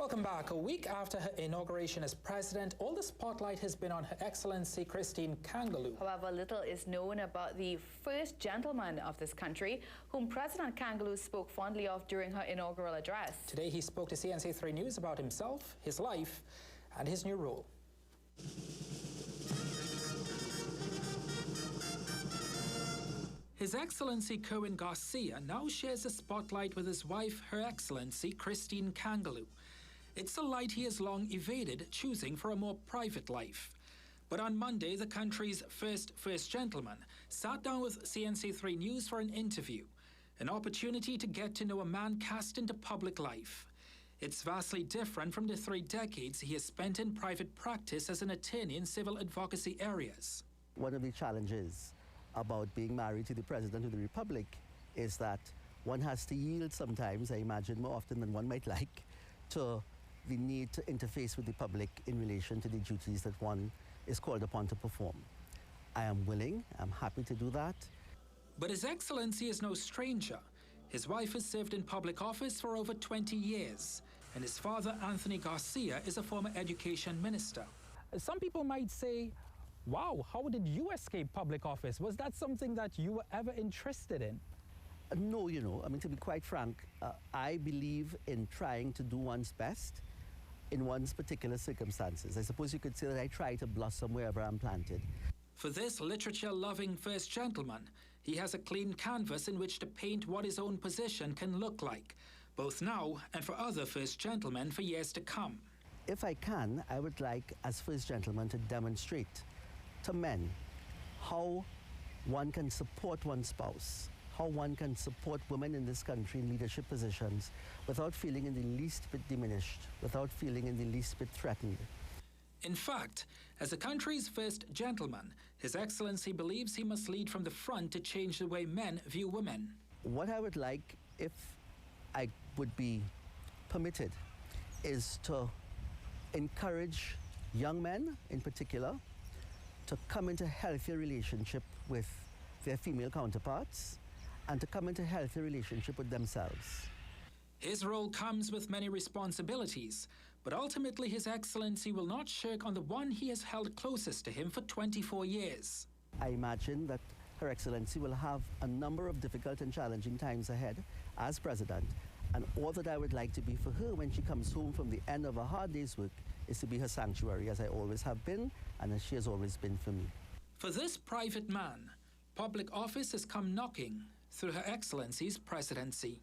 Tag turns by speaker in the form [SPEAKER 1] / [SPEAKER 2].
[SPEAKER 1] Welcome back. A week after her inauguration as president, all the spotlight has been on Her Excellency Christine Kangaloo.
[SPEAKER 2] However, little is known about the first gentleman of this country, whom President Kangaloo spoke fondly of during her inaugural address.
[SPEAKER 1] Today he spoke to CNC3 News about himself, his life, and his new role. His Excellency Cohen Garcia now shares the spotlight with his wife, Her Excellency Christine Kangaloo. It's a light he has long evaded, choosing for a more private life. But on Monday, the country's first gentleman sat down with CNC3 News for an interview, an opportunity to get to know a man cast into public life. It's vastly different from the 3 decades he has spent in private practice as an attorney in civil advocacy areas.
[SPEAKER 3] One of the challenges about being married to the President of the Republic is that one has to yield sometimes, I imagine more often than one might like, to the need to interface with the public in relation to the duties that one is called upon to perform. I am willing, I'm happy to do that.
[SPEAKER 1] But His Excellency is no stranger. His wife has served in public office for over 20 years, and his father, Anthony Garcia, is a former education minister.
[SPEAKER 4] Some people might say, wow, how did you escape public office? Was that something that you were ever interested in?
[SPEAKER 3] No, to be quite frank, I believe in trying to do one's best in one's particular circumstances. I suppose you could say that I try to blossom wherever I'm planted.
[SPEAKER 1] For this literature-loving first gentleman, he has a clean canvas in which to paint what his own position can look like, both now and for other first gentlemen for years to come.
[SPEAKER 3] If I can, I would like, as first gentleman, to demonstrate to men how one can support one's spouse, how one can support women in this country in leadership positions without feeling in the least bit diminished, without feeling in the least bit threatened.
[SPEAKER 1] In fact, as the country's first gentleman, His Excellency believes he must lead from the front to change the way men view women.
[SPEAKER 3] What I would like, if I would be permitted, is to encourage young men in particular to come into healthier relationship with their female counterparts and to come into healthier relationship with themselves.
[SPEAKER 1] His role comes with many responsibilities, but ultimately His Excellency will not shirk on the one he has held closest to him for 24 years.
[SPEAKER 3] I imagine that Her Excellency will have a number of difficult and challenging times ahead as President, and all that I would like to be for her when she comes home from the end of a hard day's work is to be her sanctuary, as I always have been and as she has always been for me.
[SPEAKER 1] For this private man, public office has come knocking through Her Excellency's presidency.